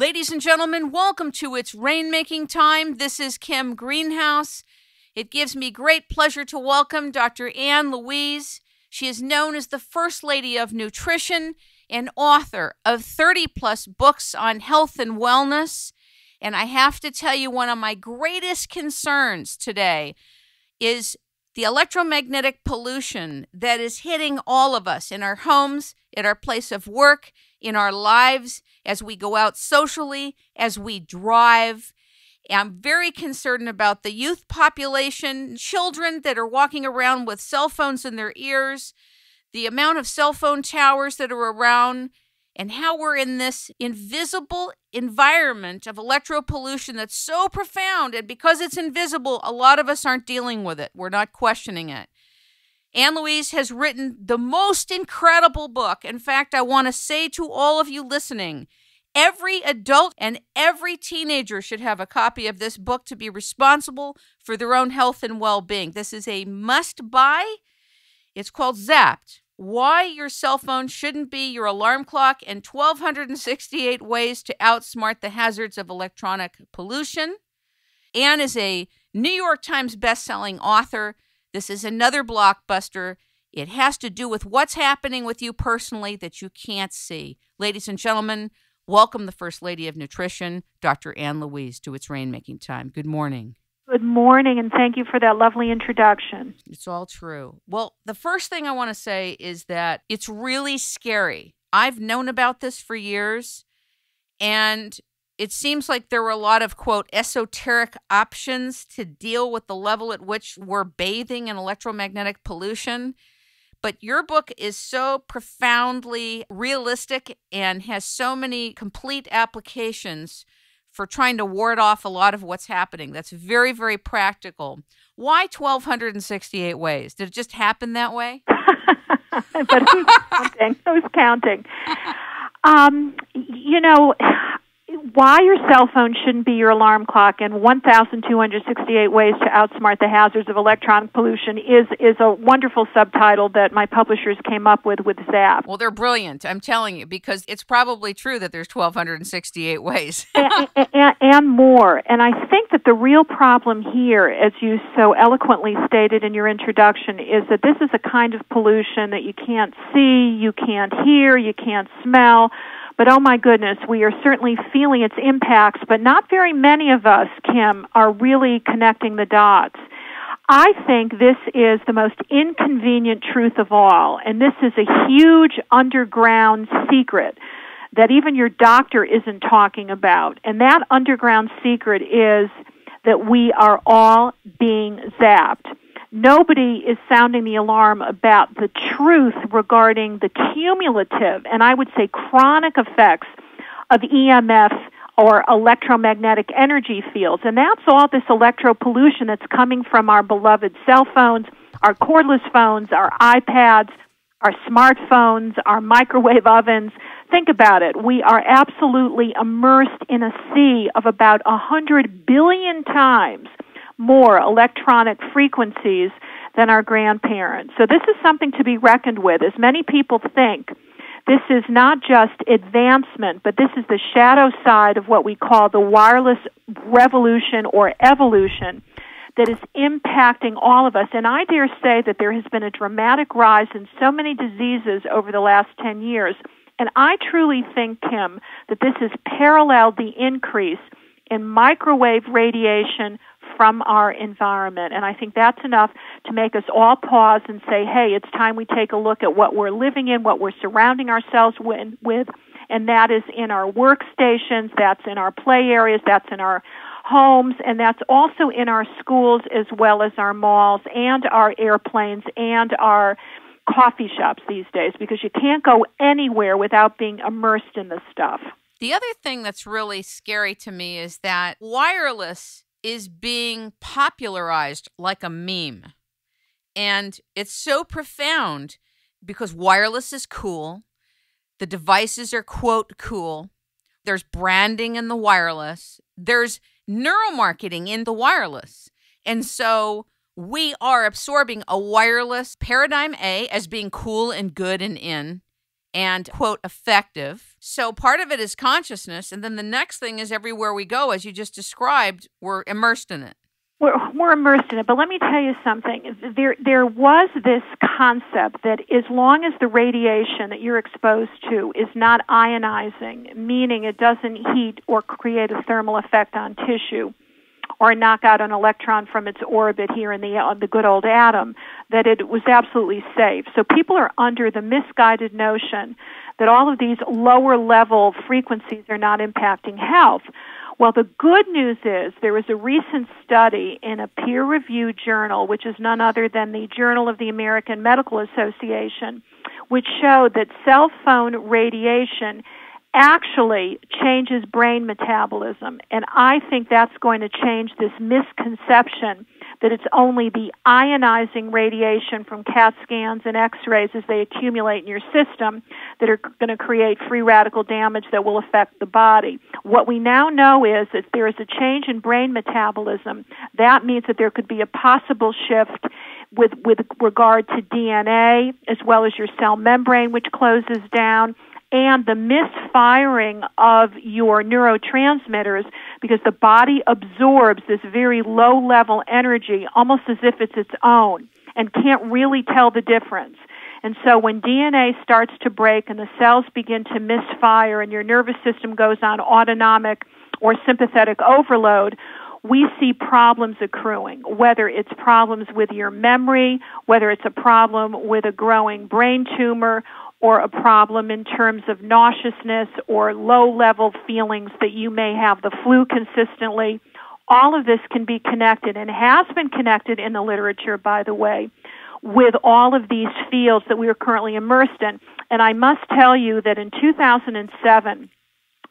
Ladies and gentlemen, welcome to It's Rainmaking Time. This is Kim Greenhouse. It gives me great pleasure to welcome Dr. Ann Louise. She is known as the First Lady of Nutrition and author of 30-plus books on health and wellness. And I have to tell you, one of my greatest concerns today is the electromagnetic pollution that is hitting all of us in our homes, at our place of work, in our lives, as we go out socially, as we drive. I'm very concerned about the youth population, children that are walking around with cell phones in their ears, the amount of cell phone towers that are around, and how we're in this invisible environment of electropollution that's so profound. And because it's invisible, a lot of us aren't dealing with it. We're not questioning it. Ann Louise has written the most incredible book. In fact, I want to say to all of you listening, every adult and every teenager should have a copy of this book to be responsible for their own health and well-being. This is a must-buy. It's called Zapped: Why Your Cell Phone Shouldn't Be Your Alarm Clock and 1,268 Ways to Outsmart the Hazards of Electronic Pollution. Ann is a New York Times bestselling author. This is another blockbuster. It has to do with what's happening with you personally that you can't see. Ladies and gentlemen, welcome the First Lady of Nutrition, Dr. Ann Louise, to It's Rainmaking Time. Good morning. Good morning, and thank you for that lovely introduction. It's all true. Well, the first thing I want to say is that it's really scary. I've known about this for years, and it seems like there were a lot of, quote, esoteric options to deal with the level at which we're bathing in electromagnetic pollution. But your book is so profoundly realistic and has so many complete applications for trying to ward off a lot of what's happening. That's very, very practical. Why 1,268 ways? Did it just happen that way? But who's counting? Who's counting? Why your cell phone shouldn't be your alarm clock and 1,268 ways to outsmart the hazards of electronic pollution is a wonderful subtitle that my publishers came up with Zapped. Well, they're brilliant, I'm telling you, because it's probably true that there's 1,268 ways. and more. And I think that the real problem here, as you so eloquently stated in your introduction, is that this is a kind of pollution that you can't see, you can't hear, you can't smell. But oh my goodness, we are certainly feeling its impacts, but not very many of us, Kim, are really connecting the dots. I think this is the most inconvenient truth of all, and this is a huge underground secret that even your doctor isn't talking about. And that underground secret is that we are all being zapped. Nobody is sounding the alarm about the truth regarding the cumulative, and I would say chronic effects of EMF or electromagnetic energy fields. And that's all this electropollution that's coming from our beloved cell phones, our cordless phones, our iPads, our smartphones, our microwave ovens. Think about it. We are absolutely immersed in a sea of about 100 billion times more electronic frequencies than our grandparents. So this is something to be reckoned with. As many people think, this is not just advancement, but this is the shadow side of what we call the wireless revolution or evolution that is impacting all of us. And I dare say that there has been a dramatic rise in so many diseases over the last 10 years. And I truly think, Kim, that this has paralleled the increase in microwave radiation from our environment. And I think that's enough to make us all pause and say, hey, it's time we take a look at what we're living in, what we're surrounding ourselves with, and that is in our workstations, that's in our play areas, that's in our homes, and that's also in our schools as well as our malls and our airplanes and our coffee shops these days, because you can't go anywhere without being immersed in this stuff. The other thing that's really scary to me is that wireless is being popularized like a meme. And it's so profound because wireless is cool. The devices are, quote, cool. There's branding in the wireless. There's neuromarketing in the wireless. And so we are absorbing a wireless paradigm A as being cool and good and in. and, quote, effective. So part of it is consciousness. And then the next thing is everywhere we go, as you just described, we're immersed in it. We're immersed in it. But let me tell you something. There was this concept that as long as the radiation that you're exposed to is not ionizing, meaning it doesn't heat or create a thermal effect on tissue, or knock out an electron from its orbit here in the good old atom, that it was absolutely safe. So people are under the misguided notion that all of these lower level frequencies are not impacting health. Well, the good news is there was a recent study in a peer-reviewed journal, which is none other than the Journal of the American Medical Association, which showed that cell phone radiation actually changes brain metabolism. And I think that's going to change this misconception that it's only the ionizing radiation from CAT scans and X-rays as they accumulate in your system that are going to create free radical damage that will affect the body. What we now know is that there is a change in brain metabolism. That means that there could be a possible shift with regard to DNA, as well as your cell membrane, which closes down, and the misfiring of your neurotransmitters, because the body absorbs this very low-level energy almost as if it's its own and can't really tell the difference. And so when DNA starts to break and the cells begin to misfire and your nervous system goes on autonomic or sympathetic overload, we see problems accruing, whether it's problems with your memory, whether it's a problem with a growing brain tumor, or a problem in terms of nauseousness or low-level feelings that you may have the flu consistently. All of this can be connected and has been connected in the literature, by the way, with all of these fields that we are currently immersed in. And I must tell you that in 2007,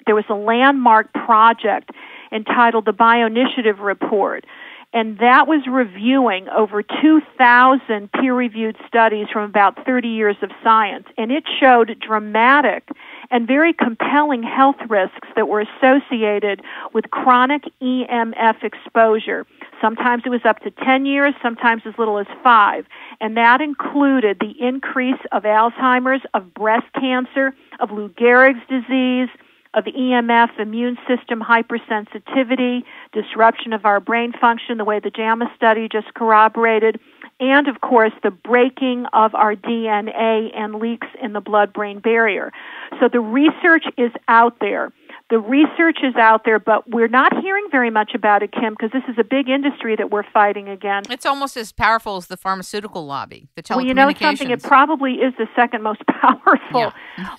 there was a landmark project entitled the Bioinitiative Report, and that was reviewing over 2,000 peer-reviewed studies from about 30 years of science, and it showed dramatic and very compelling health risks that were associated with chronic EMF exposure. Sometimes it was up to 10 years, sometimes as little as 5, and that included the increase of Alzheimer's, of breast cancer, of Lou Gehrig's disease, of EMF, immune system hypersensitivity, disruption of our brain function, the way the JAMA study just corroborated, and, of course, the breaking of our DNA and leaks in the blood-brain barrier. So the research is out there. The research is out there, but we're not hearing very much about it, Kim, because this is a big industry that we're fighting against. It's almost as powerful as the pharmaceutical lobby, the telecommunications. Well, you know something? It probably is the second most powerful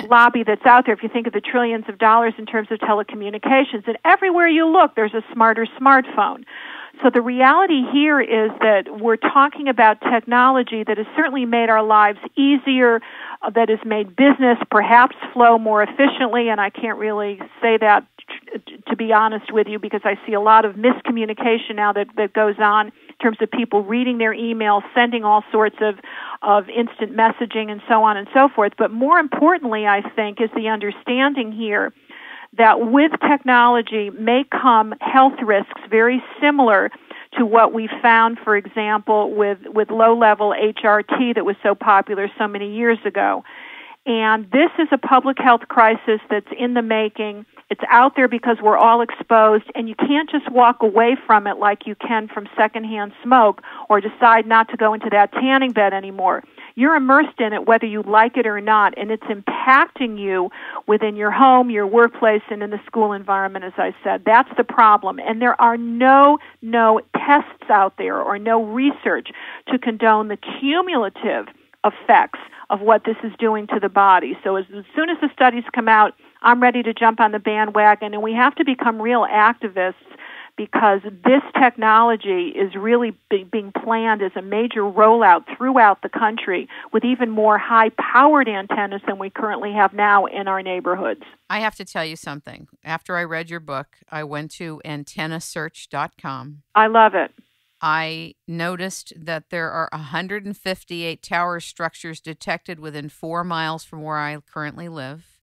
lobby that's out there if you think of the trillions of dollars in terms of telecommunications. And everywhere you look, there's a smarter smartphone. So the reality here is that we're talking about technology that has certainly made our lives easier, that has made business perhaps flow more efficiently, and I can't really say that, to be honest with you, because I see a lot of miscommunication now that goes on in terms of people reading their emails, sending all sorts of instant messaging and so on and so forth. But more importantly, I think, is the understanding here that with technology may come health risks very similar to what we found, for example, with low-level HRT that was so popular so many years ago. And this is a public health crisis that's in the making. It's out there because we're all exposed, and you can't just walk away from it like you can from secondhand smoke or decide not to go into that tanning bed anymore. You're immersed in it whether you like it or not, and it's impacting you within your home, your workplace, and in the school environment, as I said. That's the problem. And there are no tests out there or no research to condone the cumulative effects of what this is doing to the body. So as soon as the studies come out, I'm ready to jump on the bandwagon, and we have to become real activists because this technology is really being planned as a major rollout throughout the country with even more high-powered antennas than we currently have now in our neighborhoods. I have to tell you something. After I read your book, I went to antennasearch.com. I love it. I noticed that there are 158 tower structures detected within 4 miles from where I currently live.